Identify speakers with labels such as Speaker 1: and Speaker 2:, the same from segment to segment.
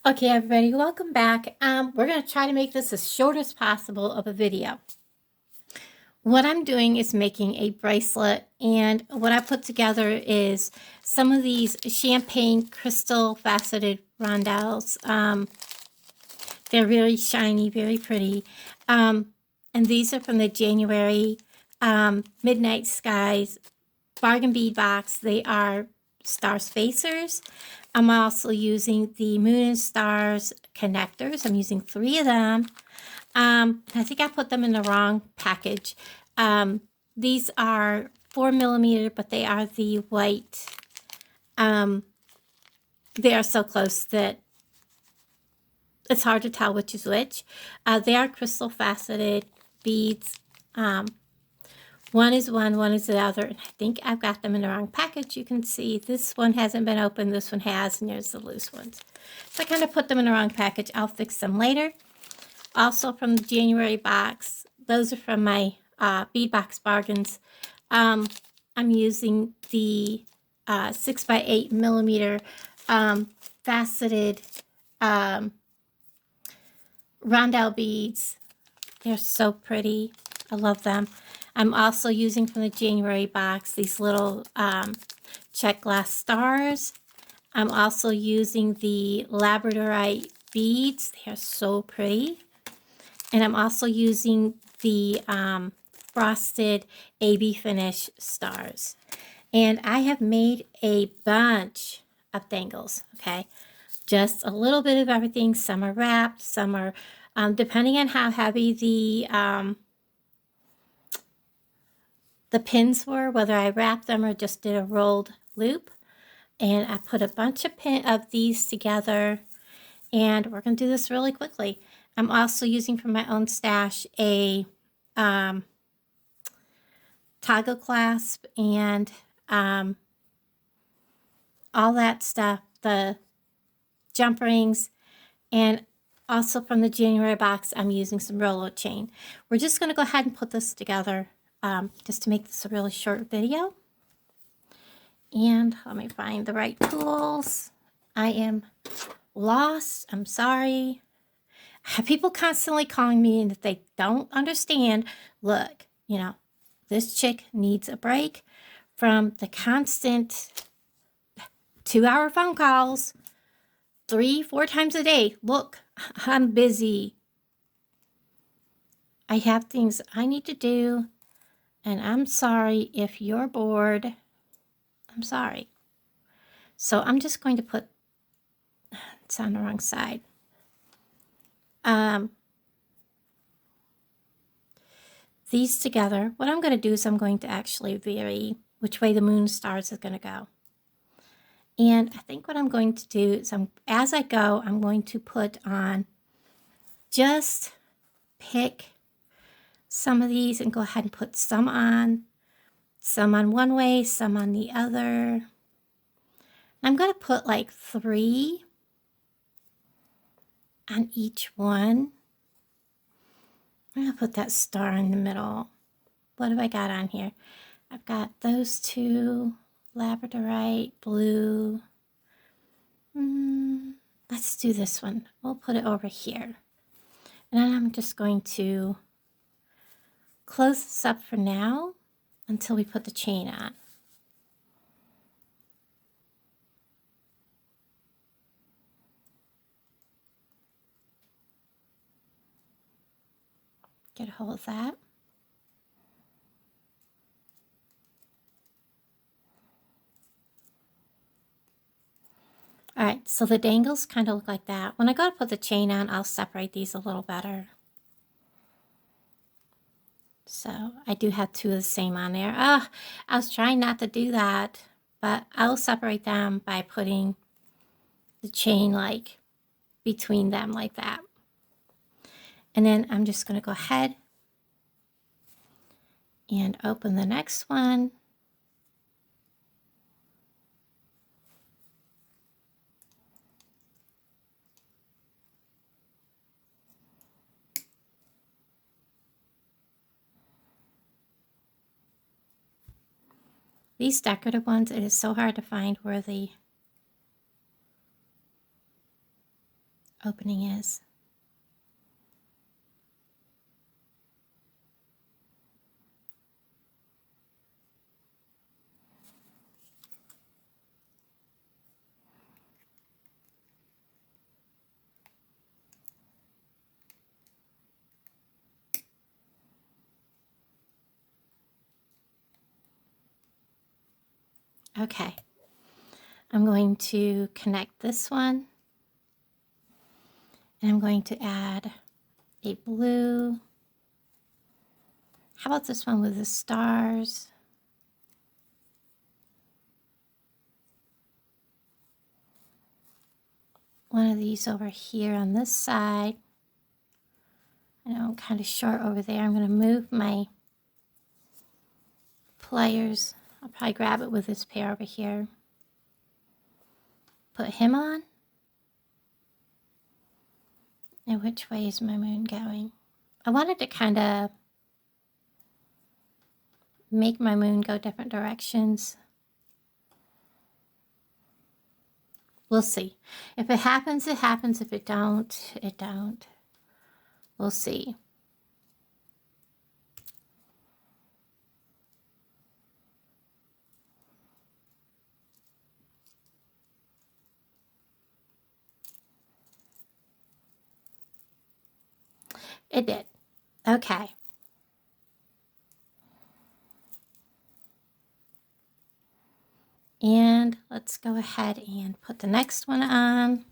Speaker 1: Okay, everybody, welcome back. We're going to try to make this as short as possible of a video. What I'm doing is making a bracelet, and what I put together is some of these champagne crystal faceted rondelles. They're very shiny, very pretty. And these are from the January Midnight Skies Bargain Bead Box. They are star spacers. I'm also using the Moon and Stars connectors. I'm using 3 of them. I think I put them in the wrong package. These are 4mm, but they are the white. They are so close that it's hard to tell which is which. They are crystal faceted beads. One is one is the other. And I think I've got them in the wrong package. You can see this one hasn't been opened, this one has, and there's the loose ones. So I kind of put them in the wrong package. I'll fix them later. Also from the January box, those are from my bead box bargains. I'm using the 6x8mm faceted rondelle beads. They're so pretty. I love them. I'm also using from the January box these little check glass stars. I'm also using the labradorite beads. They are so pretty. And I'm also using the frosted AB finish stars. And I have made a bunch of dangles, okay? Just a little bit of everything. Some are wrapped, some are, depending on how heavy the pins were, whether I wrapped them or just did a rolled loop. And I put a bunch of these together, and we're going to do this really quickly. I'm also using from my own stash a toggle clasp and all that stuff, the jump rings, and also from the January box, I'm using some Rolo chain. We're just going to go ahead and put this together just to make this a really short video. And let me find the right tools. I am lost. I'm sorry. I have people constantly calling me, and if they don't understand, look, you know, this chick needs a break from the constant 2-hour phone calls 3-4 times a day. Look, I'm busy. I have things I need to do, and I'm sorry if you're bored. I'm sorry. So I'm just going to put, it's on the wrong side. These together. What I'm going to do is I'm going to actually vary which way the moon stars is going to go. And I think what I'm going to do is as I go, I'm going to put on, just pick some of these and go ahead and put some on one way, some on the other. I'm going to put like 3 on each one. I'm going to put that star in the middle. What have I got on here? I've got those 2, labradorite, blue. Let's do this one. We'll put it over here. And then I'm just going to close this up for now until we put the chain on. Get a hold of that. All right, so the dangles kind of look like that. When I go to put the chain on, I'll separate these a little better. So I do have 2 of the same on there. I was trying not to do that, but I'll separate them by putting the chain like between them like that. And then I'm just going to go ahead and open the next one. These decorative ones, it is so hard to find where the opening is. Okay, I'm going to connect this one, and I'm going to add a blue. How about this one with the stars? One of these over here on this side. I know I'm kind of short over there. I'm going to move my pliers. I'll probably grab it with this pair over here. Put him on. And which way is my moon going? I wanted to kind of make my moon go different directions. We'll see. If it happens, it happens. If it don't, it don't. We'll see. It did. Okay. And let's go ahead and put the next one on.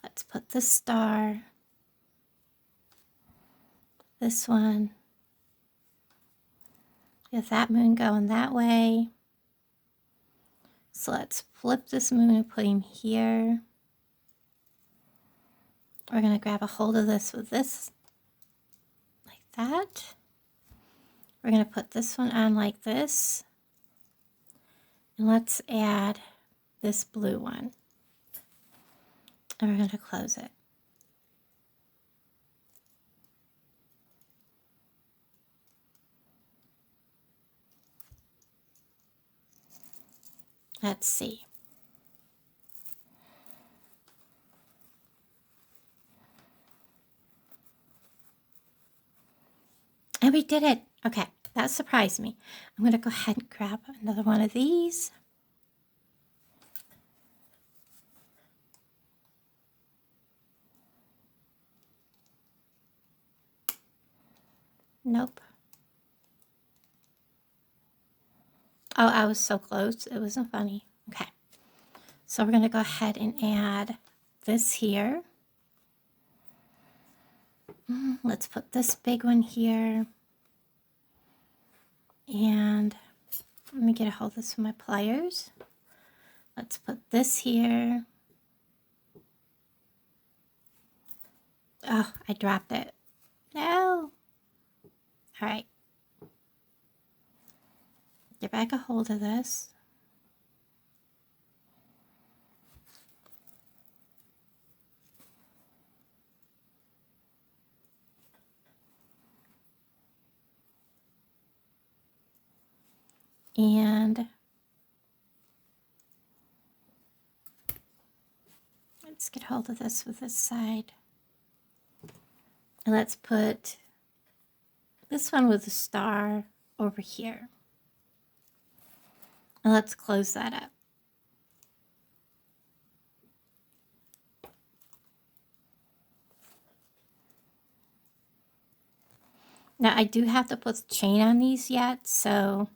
Speaker 1: Let's put the star, this one, with that moon going that way. So let's flip this moon and put him here. We're going to grab a hold of this with this, like that. We're going to put this one on like this. And let's add this blue one. And we're going to close it. Let's see. And we did it. Okay, that surprised me. I'm going to go ahead and grab another one of these. Nope. Oh, I was so close. It wasn't funny. Okay. So we're going to go ahead and add this here. Let's put this big one here. And let me get a hold of this with my pliers. Let's put this here. Oh, I dropped it. No. All right. Get back a hold of this. And let's get hold of this with this side. And let's put this one with a star over here. And let's close that up. Now I do have to put the chain on these yet, so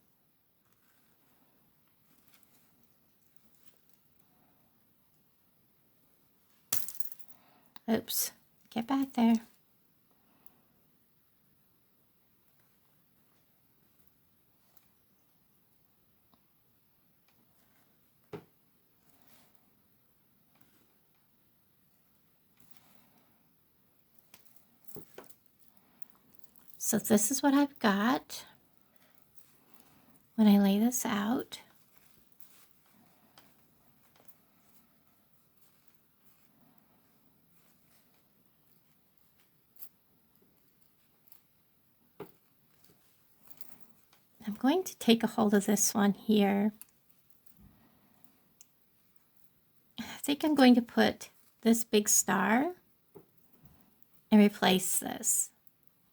Speaker 1: oops, get back there. So this is what I've got when I lay this out. I'm going to take a hold of this one here. I think I'm going to put this big star and replace this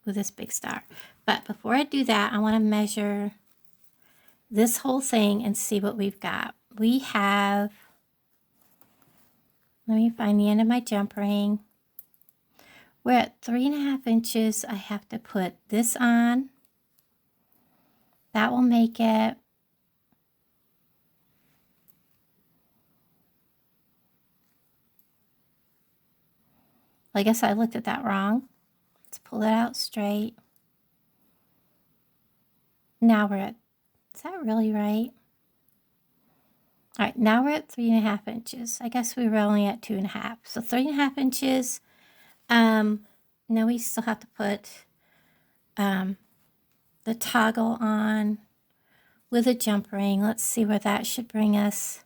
Speaker 1: with this big star. But before I do that, I want to measure this whole thing and see what we've got. We have, let me find the end of my jump ring. We're at 3.5 inches. I have to put this on. That will make it I guess I looked at that wrong. Let's pull it out straight. Now we're at, is that really right? All right, now we're at 3.5 inches. I guess we were only at 2.5. So 3.5 inches. Now we still have to put the toggle on with a jump ring. Let's see where that should bring us.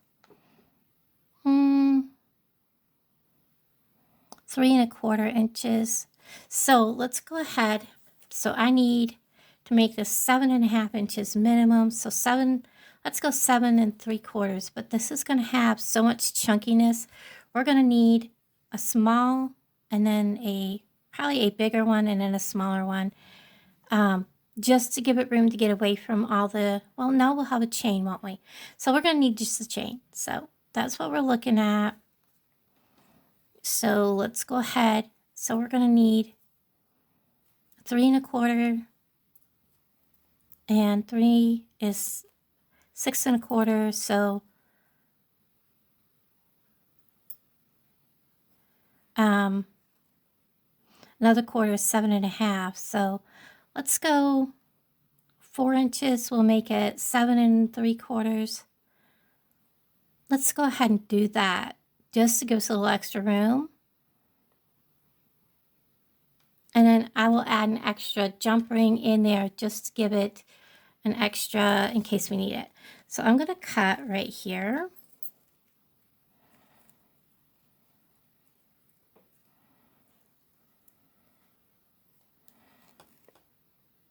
Speaker 1: 3.25 inches. So let's go ahead. So I need to make this 7.5 inches minimum. So let's go 7.75. But this is going to have so much chunkiness. We're going to need a small and then probably a bigger one and then a smaller one. Just to give it room to get away from all the, well, no, we'll have a chain, won't we? So we're going to need just a chain. So that's what we're looking at. So let's go ahead. So we're going to need 3.25, and 3 is 6.25. So another quarter is 7.5. So let's go 4 inches. We'll make it 7.75. Let's go ahead and do that just to give us a little extra room. And then I will add an extra jump ring in there just to give it an extra in case we need it. So I'm going to cut right here.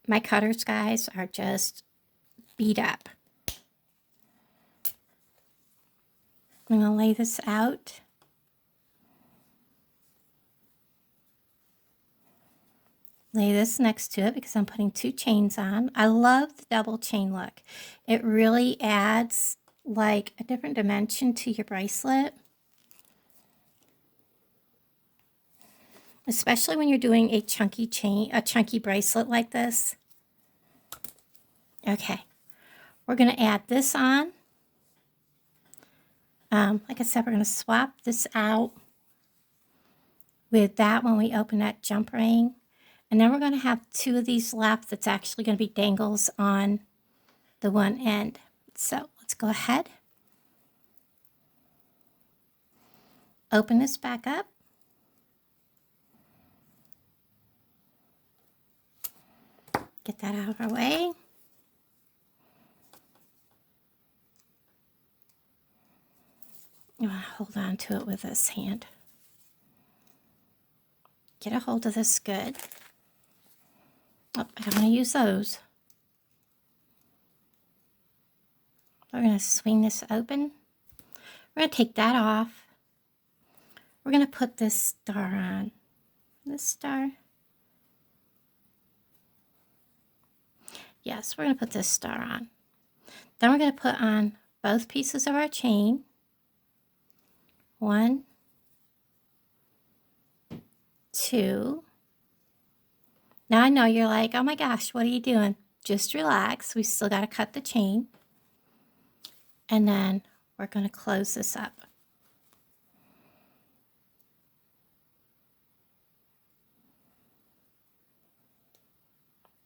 Speaker 1: My cutters, guys, are just beat up. I'm going to lay this out. Lay this next to it because I'm putting 2 chains on. I love the double chain look. It really adds like a different dimension to your bracelet. Especially when you're doing a chunky chain, a chunky bracelet like this. Okay, we're going to add this on. Like I said, we're going to swap this out with that when we open that jump ring. And then we're going to have 2 of these left that's actually going to be dangles on the one end. So let's go ahead. Open this back up. Get that out of our way. I'm going to hold on to it with this hand. Get a hold of this good. Oh, I don't want to use those. We're going to swing this open. We're going to take that off. We're going to put this star on. This star. Yes, we're going to put this star on. Then we're going to put on both pieces of our chain. 1, 2. Now I know you're like, oh my gosh, what are you doing? Just relax. We still got to cut the chain. And then we're going to close this up.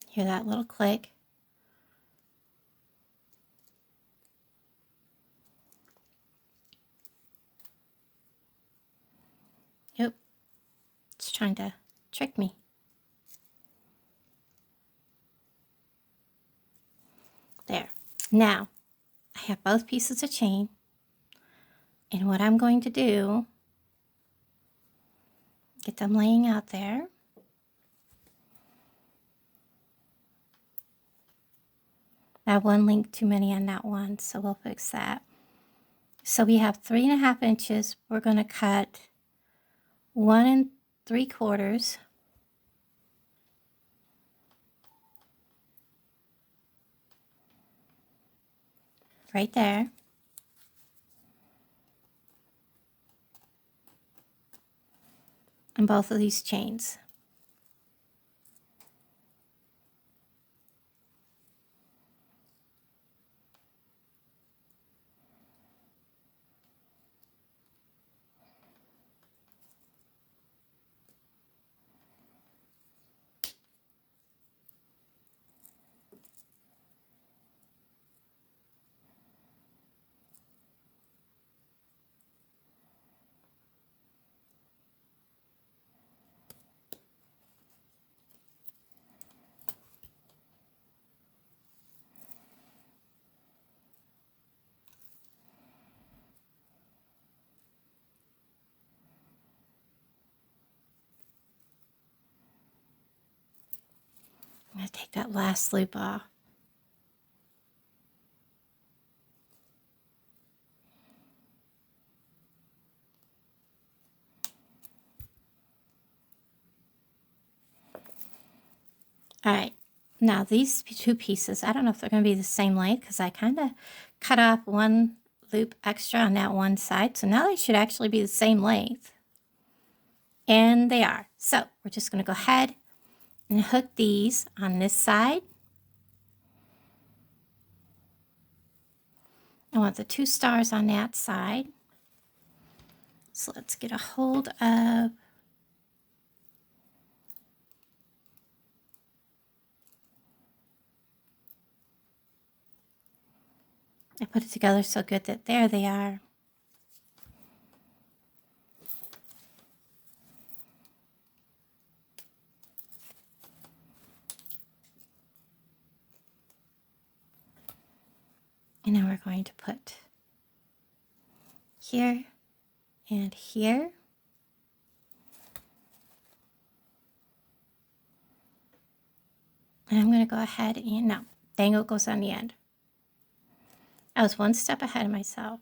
Speaker 1: Hear that little click? Yep. It's trying to trick me. There. Now, I have both pieces of chain. And what I'm going to do, get them laying out there. I have one link too many on that one, so we'll fix that. So we have 3.5 inches. We're going to cut 1 3/4 right there. On both of these chains. I'm going to take that last loop off. All right, now these two pieces, I don't know if they're going to be the same length because I kind of cut off one loop extra on that one side. So now they should actually be the same length. And they are. So we're just going to go ahead and hook these on this side. I want the 2 stars on that side. So let's get a hold of I put it together so good that there they are. And now we're going to put here and here. And I'm going to go ahead and, no, dangle goes on the end. I was one step ahead of myself.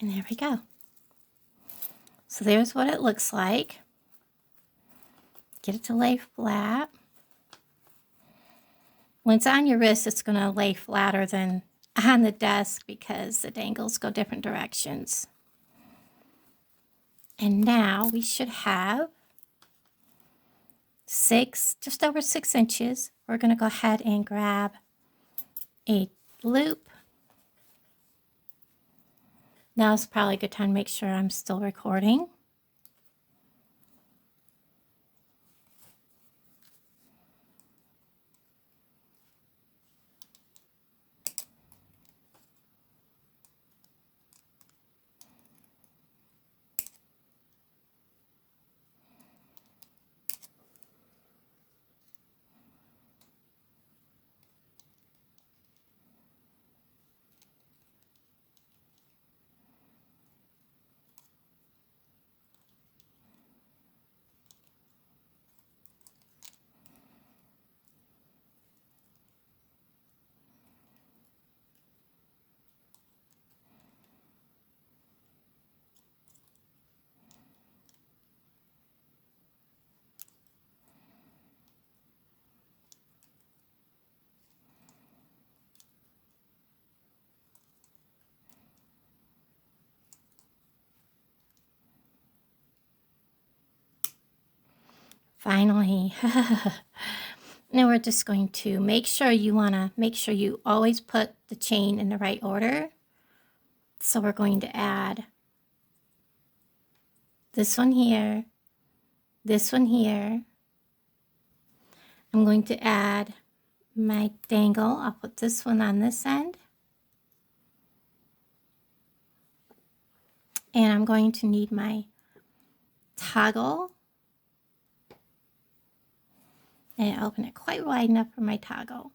Speaker 1: And there we go. So there's what it looks like. Get it to lay flat. When it's on your wrist, it's going to lay flatter than on the desk because the dangles go different directions. And now we should have just over 6 inches. We're going to go ahead and grab a loop. Now is probably a good time to make sure I'm still recording. Finally. Now we're just going to make sure you always put the chain in the right order. So we're going to add this one here, this one here. I'm going to add my dangle. I'll put this one on this end. And I'm going to need my toggle. And open it quite wide enough for my toggle.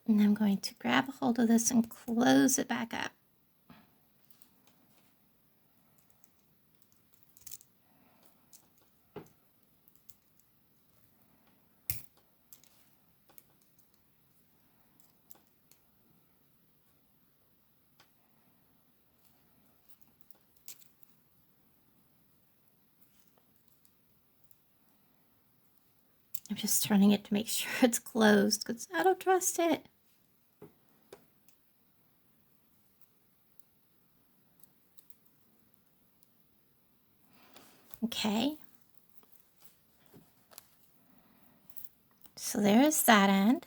Speaker 1: And I'm going to grab a hold of this and close it back up. I'm just turning it to make sure it's closed because I don't trust it. Okay. So there's that end.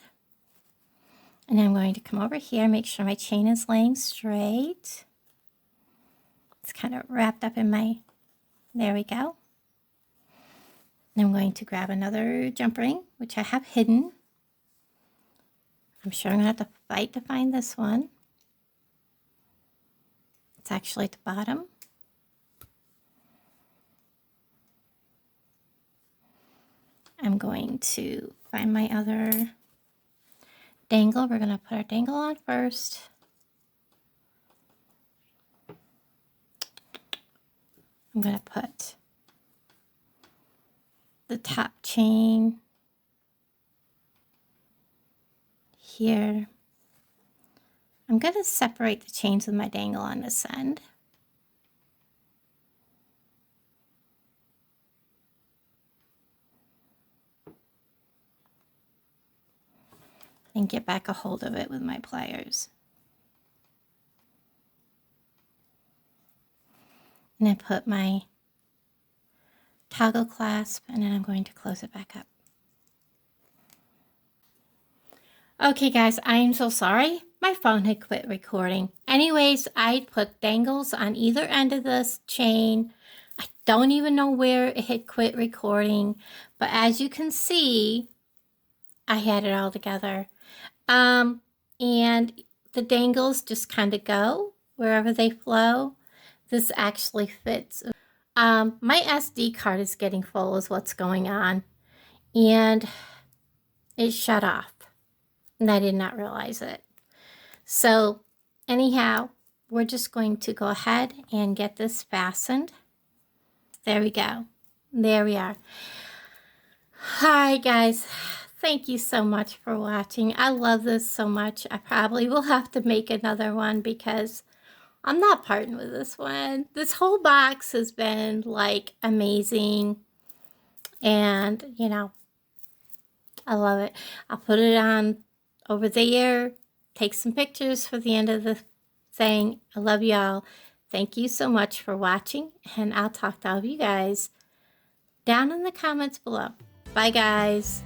Speaker 1: And I'm going to come over here, make sure my chain is laying straight. It's kind of wrapped up in my, there we go. And I'm going to grab another jump ring, which I have hidden. I'm sure I'm going to have to fight to find this one. It's actually at the bottom. I'm going to find my other dangle. We're going to put our dangle on first. I'm going to put the top chain here. I'm going to separate the chains with my dangle on this end. And get back a hold of it with my pliers. And I put my toggle clasp, and then I'm going to close it back up. Okay guys, I am so sorry. My phone had quit recording. Anyways, I put dangles on either end of this chain. I don't even know where it had quit recording, but as you can see, I had it all together. And the dangles just kind of go wherever they flow. This actually fits. My SD card is getting full is what's going on, and it shut off, and I did not realize it. So anyhow, we're just going to go ahead and get this fastened. There we go. There we are. Hi guys. Thank you so much for watching. I love this so much. I probably will have to make another one because I'm not parting with this one. This whole box has been like amazing. And, you know, I love it. I'll put it on over there, take some pictures for the end of the thing. I love y'all. Thank you so much for watching, and I'll talk to all of you guys down in the comments below. Bye, guys.